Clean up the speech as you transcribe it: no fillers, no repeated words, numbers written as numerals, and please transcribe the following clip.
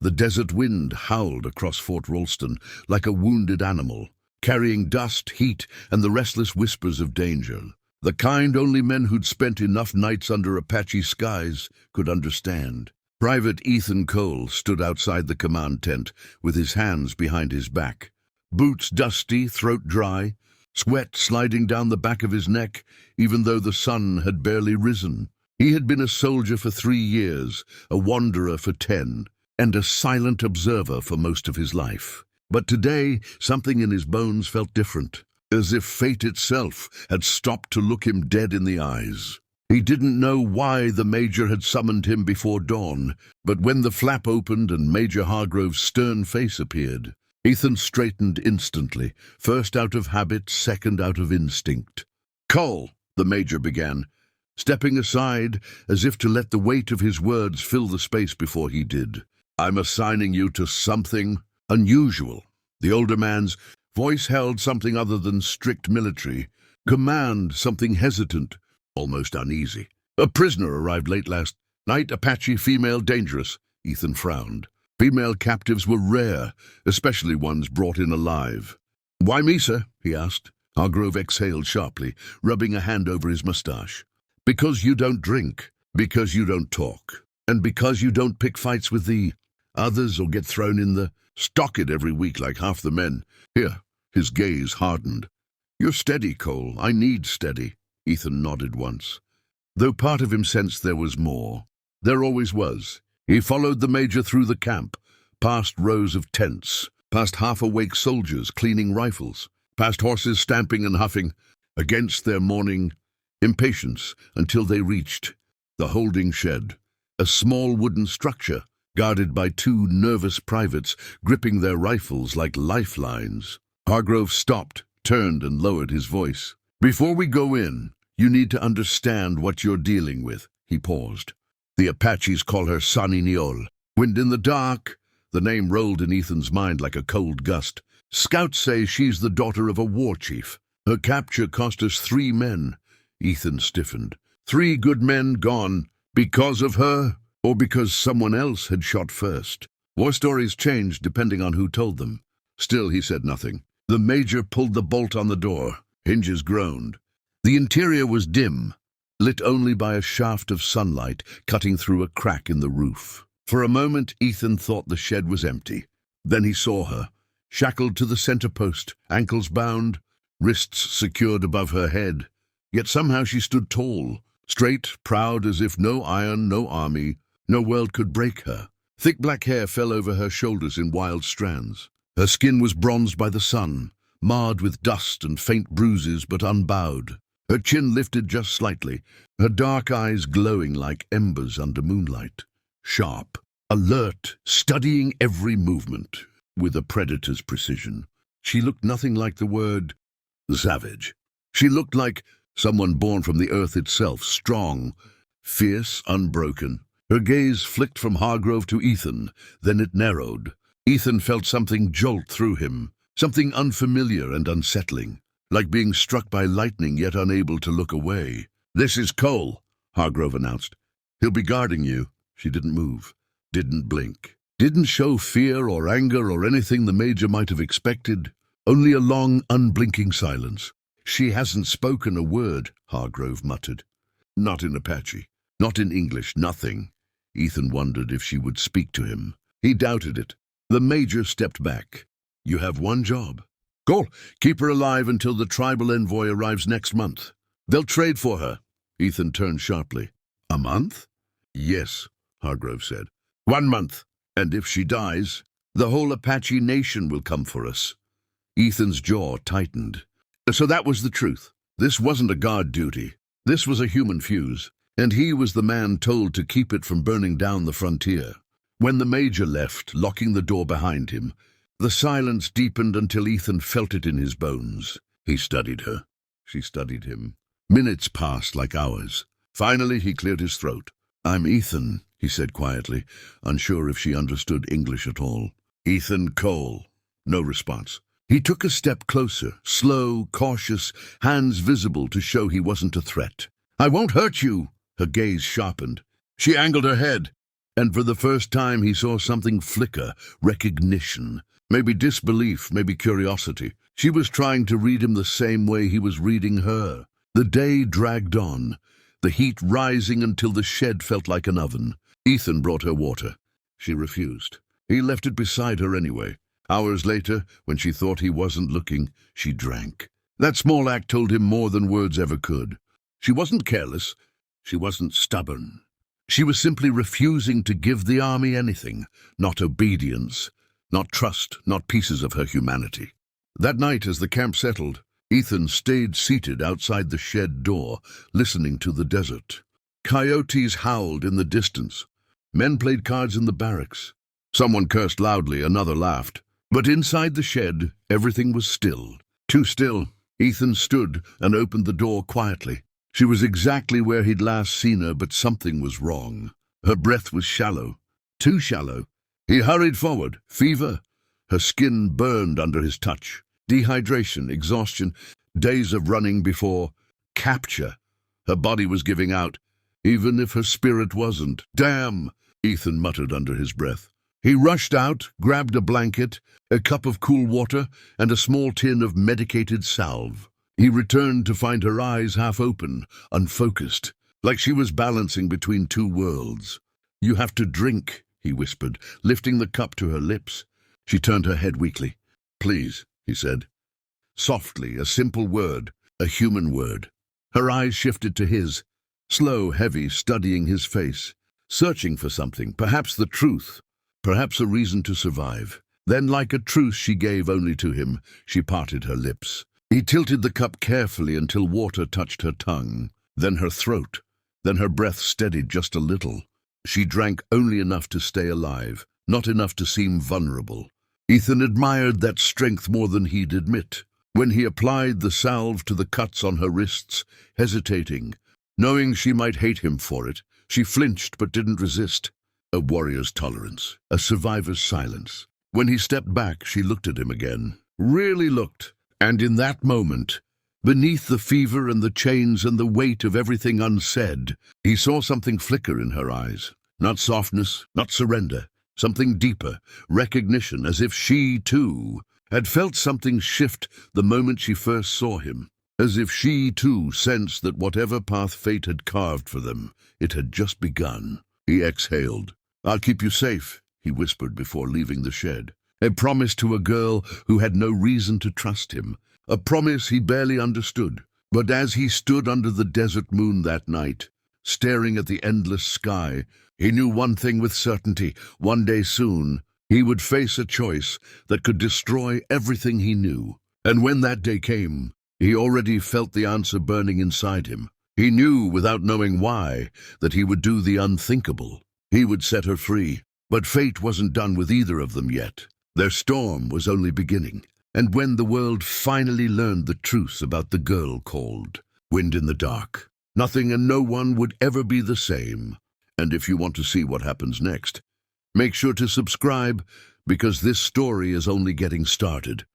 The desert wind howled across Fort Ralston like a wounded animal, carrying dust, heat, and the restless whispers of danger. The kind only men who'd spent enough nights under Apache skies could understand. Private Ethan Cole stood outside the command tent with his hands behind his back. Boots dusty, throat dry, sweat sliding down the back of his neck, even though the sun had barely risen. He had been a soldier for 3 years, a wanderer for 10, and a silent observer for most of his life. But today, something in his bones felt different, as if fate itself had stopped to look him dead in the eyes. He didn't know why the Major had summoned him before dawn, but when the flap opened and Major Hargrove's stern face appeared, Ethan straightened instantly, first out of habit, second out of instinct. "Cole," the Major began, stepping aside as if to let the weight of his words fill the space before he did. "I'm assigning you to something unusual." The older man's voice held something other than strict military command, something hesitant, almost uneasy. "A prisoner arrived late last night, Apache, female, dangerous." Ethan frowned. Female captives were rare, especially ones brought in alive. "Why me, sir?" he asked. Hargrove exhaled sharply, rubbing a hand over his mustache. "Because you don't drink, because you don't talk, and because you don't pick fights with the others or get thrown in the stockade every week like half the men. Here." His gaze hardened. "You're steady, Cole. I need steady." Ethan nodded once, though part of him sensed there was more. There always was. He followed the Major through the camp, past rows of tents, past half-awake soldiers cleaning rifles, past horses stamping and huffing against their morning impatience, until they reached the holding shed, a small wooden structure guarded by 2 nervous privates gripping their rifles like lifelines. Hargrove stopped, turned, and lowered his voice. "Before we go in, you need to understand what you're dealing with." He paused. "The Apaches call her Sani Neol. Wind in the dark." The name rolled in Ethan's mind like a cold gust. "Scouts say she's the daughter of a war chief. Her capture cost us 3 men." Ethan stiffened. 3 good men gone because of her, or because someone else had shot first. War stories changed depending on who told them. Still, he said nothing. The Major pulled the bolt on the door. Hinges groaned. The interior was dim, lit only by a shaft of sunlight cutting through a crack in the roof. For a moment, Ethan thought the shed was empty. Then he saw her, shackled to the center post, ankles bound, wrists secured above her head. Yet somehow she stood tall, straight, proud, as if no iron, no army, no world could break her. Thick black hair fell over her shoulders in wild strands. Her skin was bronzed by the sun, marred with dust and faint bruises but unbowed. Her chin lifted just slightly, her dark eyes glowing like embers under moonlight. Sharp, alert, studying every movement with a predator's precision. She looked nothing like the word savage. She looked like someone born from the earth itself, strong, fierce, unbroken. Her gaze flicked from Hargrove to Ethan, then it narrowed. Ethan felt something jolt through him, something unfamiliar and unsettling, like being struck by lightning yet unable to look away. "This is Cole," Hargrove announced. "He'll be guarding you." She didn't move, didn't blink, didn't show fear or anger or anything the Major might have expected, only a long, unblinking silence. "She hasn't spoken a word," Hargrove muttered. "Not in Apache, not in English, nothing." Ethan wondered if she would speak to him. He doubted it. The Major stepped back. "You have one job. Cole, keep her alive until the tribal envoy arrives next month. They'll trade for her." Ethan turned sharply. "A month?" "Yes," Hargrove said. "1 month. And if she dies, the whole Apache nation will come for us." Ethan's jaw tightened. So that was the truth. This wasn't a guard duty. This was a human fuse, and he was the man told to keep it from burning down the frontier. When the Major left, locking the door behind him, the silence deepened until Ethan felt it in his bones. He studied her. She studied him. Minutes passed like hours. Finally, he cleared his throat. "I'm Ethan," he said quietly, unsure if she understood English at all. "Ethan Cole." No response. He took a step closer, slow, cautious, hands visible to show he wasn't a threat. "I won't hurt you." Her gaze sharpened. She angled her head. And for the first time he saw something flicker, recognition. Maybe disbelief, maybe curiosity. She was trying to read him the same way he was reading her. The day dragged on, the heat rising until the shed felt like an oven. Ethan brought her water. She refused. He left it beside her anyway. Hours later, when she thought he wasn't looking, she drank. That small act told him more than words ever could. She wasn't careless. She wasn't stubborn. She was simply refusing to give the army anything, not obedience, not trust, not pieces of her humanity. That night, as the camp settled, Ethan stayed seated outside the shed door, listening to the desert. Coyotes howled in the distance. Men played cards in the barracks. Someone cursed loudly, another laughed. But inside the shed, everything was still. Too still. Ethan stood and opened the door quietly. She was exactly where he'd last seen her, but something was wrong. Her breath was shallow. Too shallow. He hurried forward. Fever. Her skin burned under his touch. Dehydration, exhaustion, days of running before. Capture. Her body was giving out, even if her spirit wasn't. Damn, Ethan muttered under his breath. He rushed out, grabbed a blanket, a cup of cool water, and a small tin of medicated salve. He returned to find her eyes half open, unfocused, like she was balancing between two worlds. "You have to drink," he whispered, lifting the cup to her lips. She turned her head weakly. "Please," he said. Softly, a simple word, a human word. Her eyes shifted to his, slow, heavy, studying his face, searching for something, perhaps the truth, perhaps a reason to survive. Then, like a truce she gave only to him, she parted her lips. He tilted the cup carefully until water touched her tongue, then her throat, then her breath steadied just a little. She drank only enough to stay alive, not enough to seem vulnerable. Ethan admired that strength more than he'd admit. When he applied the salve to the cuts on her wrists, hesitating, knowing she might hate him for it, she flinched but didn't resist. A warrior's tolerance, a survivor's silence. When he stepped back, she looked at him again. Really looked. And in that moment, beneath the fever and the chains and the weight of everything unsaid, he saw something flicker in her eyes. Not softness, not surrender, something deeper, recognition, as if she, too, had felt something shift the moment she first saw him. As if she, too, sensed that whatever path fate had carved for them, it had just begun. He exhaled. "I'll keep you safe," he whispered before leaving the shed. A promise to a girl who had no reason to trust him. A promise he barely understood. But as he stood under the desert moon that night, staring at the endless sky, he knew one thing with certainty. One day soon, he would face a choice that could destroy everything he knew. And when that day came, he already felt the answer burning inside him. He knew, without knowing why, that he would do the unthinkable. He would set her free. But fate wasn't done with either of them yet. Their storm was only beginning. And when the world finally learned the truth about the girl called Wind in the Dark, nothing and no one would ever be the same. And if you want to see what happens next, make sure to subscribe, because this story is only getting started.